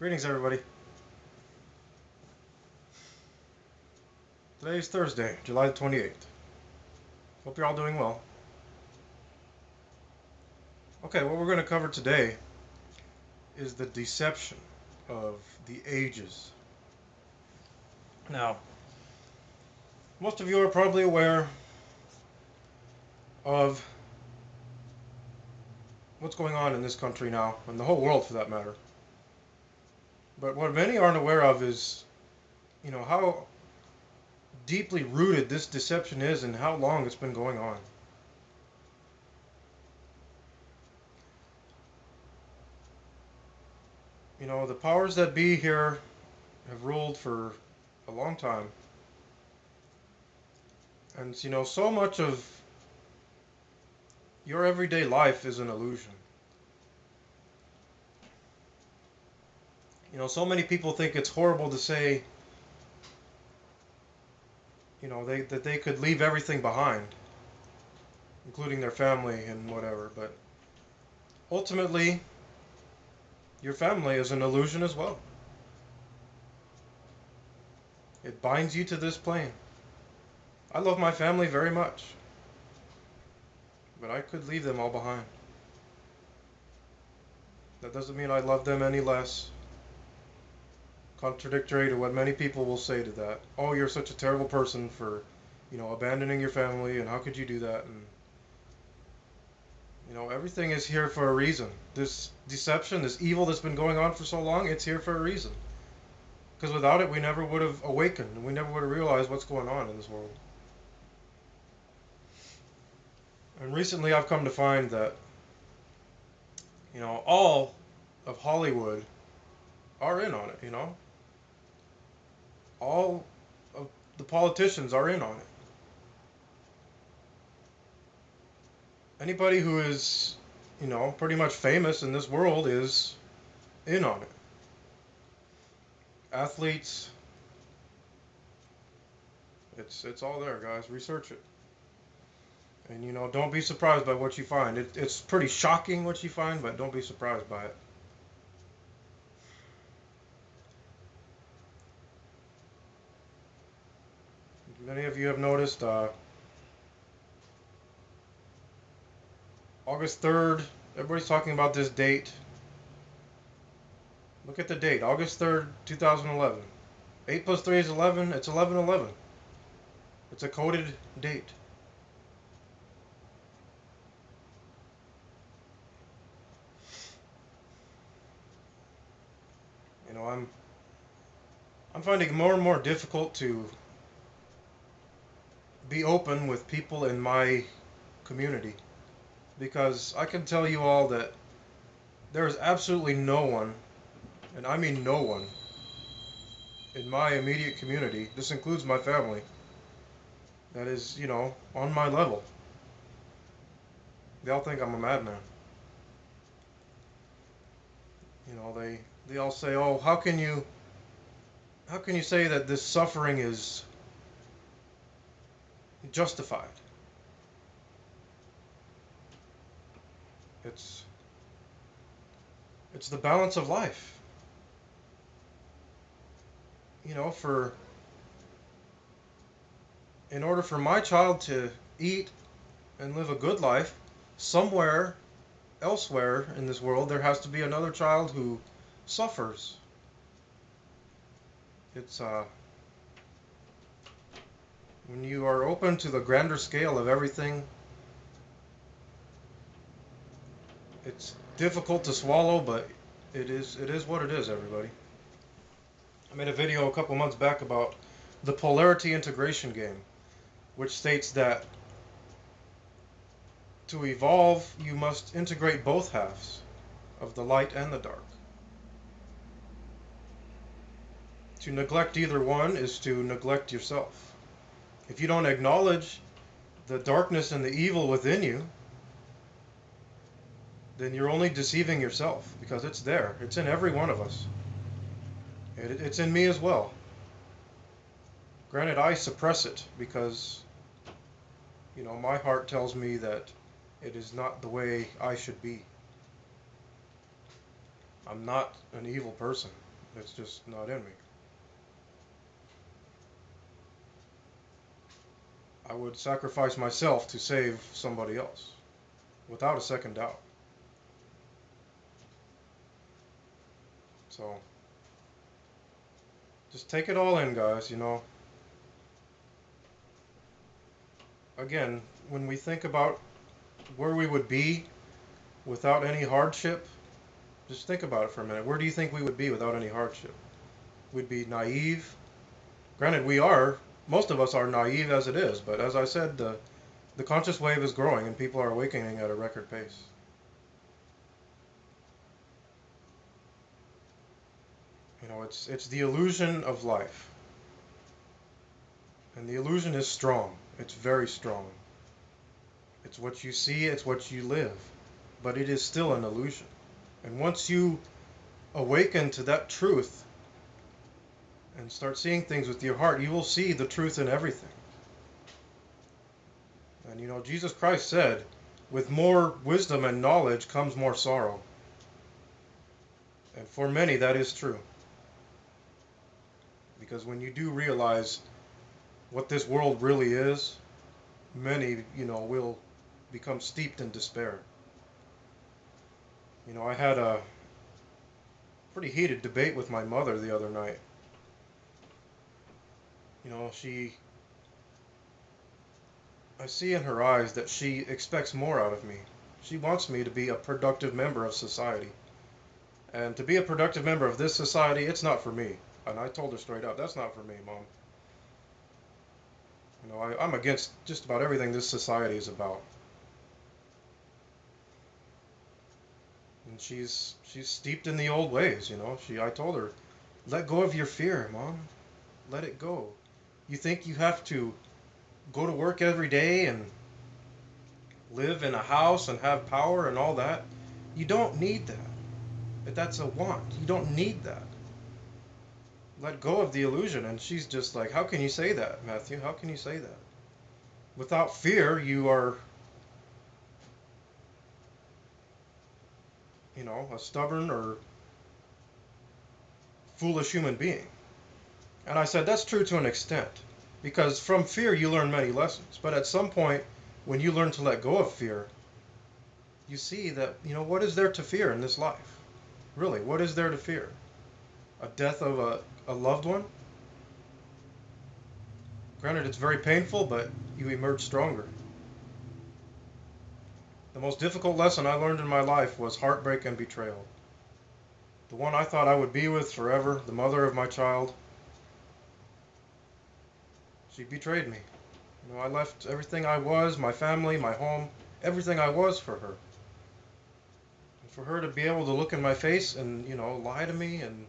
Greetings, everybody. Today is Thursday, July the 28th. Hope you're all doing well. Okay, what we're going to cover today is the deception of the ages. Now, most of you are probably aware of what's going on in this country now, and the whole world for that matter. But what many aren't aware of is, how deeply rooted this deception is and how long it's been going on. The powers that be here have ruled for a long time. And, so much of your everyday life is an illusion. So many people think it's horrible to say, that they could leave everything behind, including their family and whatever. But ultimately, your family is an illusion as well. It binds you to this plane. I love my family very much, but I could leave them all behind. That doesn't mean I love them any less. Contradictory to what many people will say to that. Oh, you're such a terrible person for, abandoning your family, and how could you do that? And, everything is here for a reason. This deception, this evil that's been going on for so long, it's here for a reason. Because without it, we never would have awakened, and we never would have realized what's going on in this world. And recently I've come to find that, all of Hollywood are in on it, All of the politicians are in on it. Anybody who is, pretty much famous in this world is in on it. Athletes, it's all there, guys. Research it. And, don't be surprised by what you find. It's pretty shocking what you find, but don't be surprised by it. Many of you have noticed August 3rd, everybody's talking about this date. Look at the date, August 3rd, 2011. 8 plus 3 is 11, it's 11/11. It's a coded date. I'm finding it more and more difficult to be open with people in my community, because I can tell you all that there is absolutely no one, and I mean no one, in my immediate community, this includes my family, that is, on my level. They all think I'm a madman. They all say, "Oh, how can you say that this suffering is justified?" It's it's the balance of life. For in order for my child to eat and live a good life, somewhere elsewhere in this world there has to be another child who suffers. It's when you are open to the grander scale of everything, it's difficult to swallow, but it is what it is, everybody. I made a video a couple months back about the polarity integration game, which states that to evolve, you must integrate both halves of the light and the dark. To neglect either one is to neglect yourself. If you don't acknowledge the darkness and the evil within you, then you're only deceiving yourself, because it's there. It's in every one of us. It's in me as well. Granted, I suppress it because, my heart tells me that it is not the way I should be. I'm not an evil person. It's just not in me. I would sacrifice myself to save somebody else, without a second doubt. So, just take it all in, guys, Again, when we think about where we would be without any hardship, just think about it for a minute. Where do you think we would be without any hardship? We'd be naive. Granted, most of us are naive as it is, but as I said, the conscious wave is growing and people are awakening at a record pace. It's the illusion of life. And the illusion is strong. It's very strong. It's what you see, it's what you live. But it is still an illusion. And once you awaken to that truth and start seeing things with your heart, you will see the truth in everything. And Jesus Christ said, with more wisdom and knowledge comes more sorrow. And for many, that is true. Because when you do realize what this world really is, many, will become steeped in despair. I had a pretty heated debate with my mother the other night. I see in her eyes that she expects more out of me. She wants me to be a productive member of society. And to be a productive member of this society, it's not for me. And I told her straight up, that's not for me, Mom. I'm against just about everything this society is about. And she's steeped in the old ways. I told her, let go of your fear, Mom. Let it go. You think you have to go to work every day and live in a house and have power and all that? You don't need that. But that's a want. You don't need that. Let go of the illusion. And she's just like, how can you say that, Matthew? How can you say that? Without fear, you are, a stubborn or foolish human being. And I said, that's true to an extent. Because from fear, you learn many lessons. But at some point, when you learn to let go of fear, you see that, what is there to fear in this life? Really, what is there to fear? A death of a loved one? Granted, it's very painful, but you emerge stronger. The most difficult lesson I learned in my life was heartbreak and betrayal. The one I thought I would be with forever, the mother of my child, she betrayed me. I left everything I was, my family, my home, everything I was for her. And for her to be able to look in my face and, lie to me, and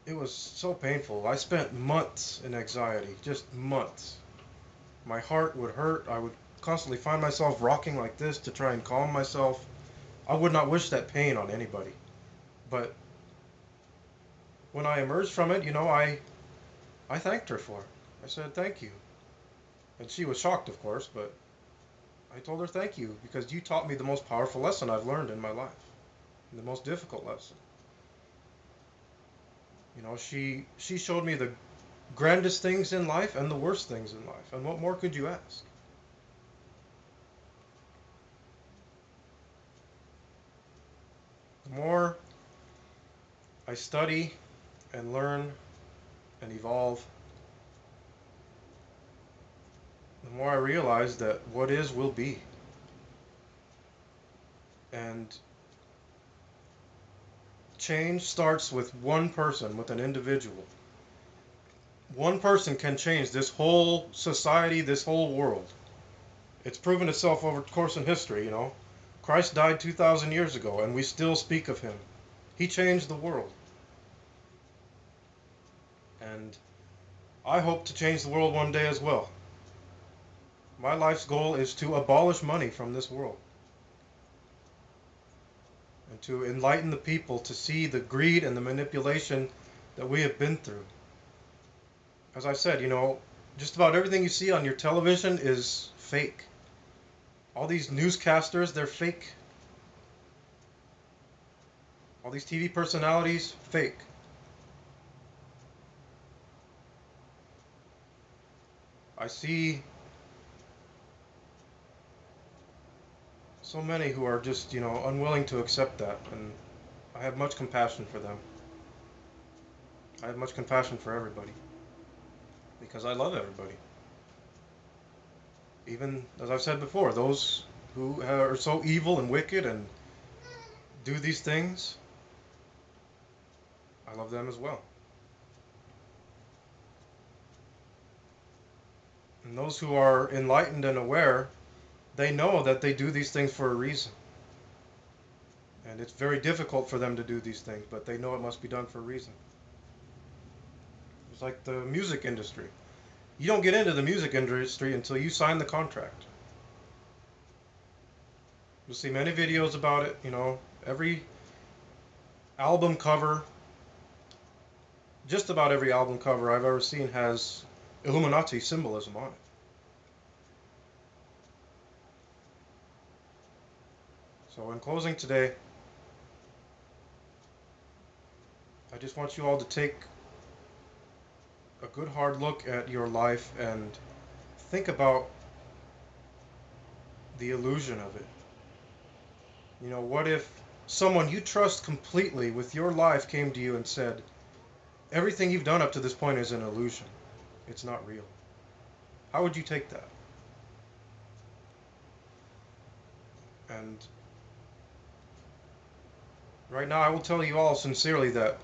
it was so painful. I spent months in anxiety, just months. My heart would hurt. I would constantly find myself rocking like this to try and calm myself. I would not wish that pain on anybody. But when I emerged from it, I thanked her for it. I said, thank you. And she was shocked, of course, but I told her thank you because you taught me the most powerful lesson I've learned in my life. And the most difficult lesson. She showed me the grandest things in life and the worst things in life. And what more could you ask? The more I study and learn and evolve, the more I realize that what is will be. And change starts with one person, with an individual. One person can change this whole society, this whole world. It's proven itself over the course in history. Christ died 2,000 years ago, and we still speak of him. He changed the world. And I hope to change the world one day as well. My life's goal is to abolish money from this world. And to enlighten the people to see the greed and the manipulation that we have been through. As I said, just about everything you see on your television is fake. All these newscasters, they're fake. All these TV personalities, fake. see so many who are just, unwilling to accept that, and I have much compassion for them. I have much compassion for everybody because I love everybody. Even as I've said before, those who are so evil and wicked and do these things, I love them as well. And those who are enlightened and aware, they know that they do these things for a reason. And it's very difficult for them to do these things, but they know it must be done for a reason. It's like the music industry. You don't get into the music industry until you sign the contract. You'll see many videos about it, every album cover, just about every album cover I've ever seen has Illuminati symbolism on it. So in closing today, I just want you all to take a good hard look at your life and think about the illusion of it. What if someone you trust completely with your life came to you and said, everything you've done up to this point is an illusion. It's not real. How would you take that? And right now I will tell you all sincerely that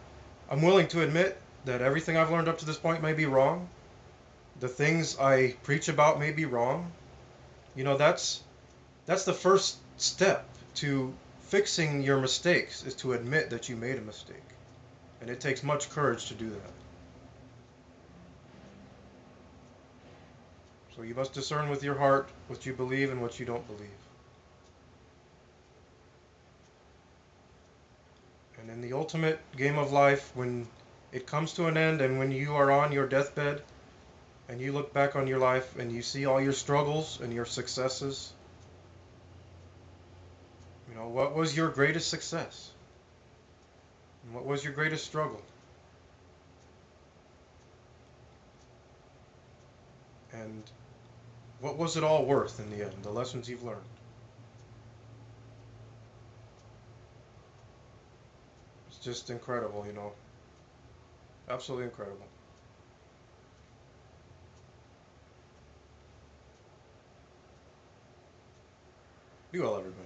I'm willing to admit that everything I've learned up to this point may be wrong. The things I preach about may be wrong. That's the first step to fixing your mistakes, is to admit that you made a mistake. And it takes much courage to do that. So you must discern with your heart what you believe and what you don't believe. And in the ultimate game of life, when it comes to an end and when you are on your deathbed and you look back on your life and you see all your struggles and your successes, what was your greatest success? And what was your greatest struggle? And what was it all worth in the end, the lessons you've learned? It's just incredible, Absolutely incredible. Be well, everybody.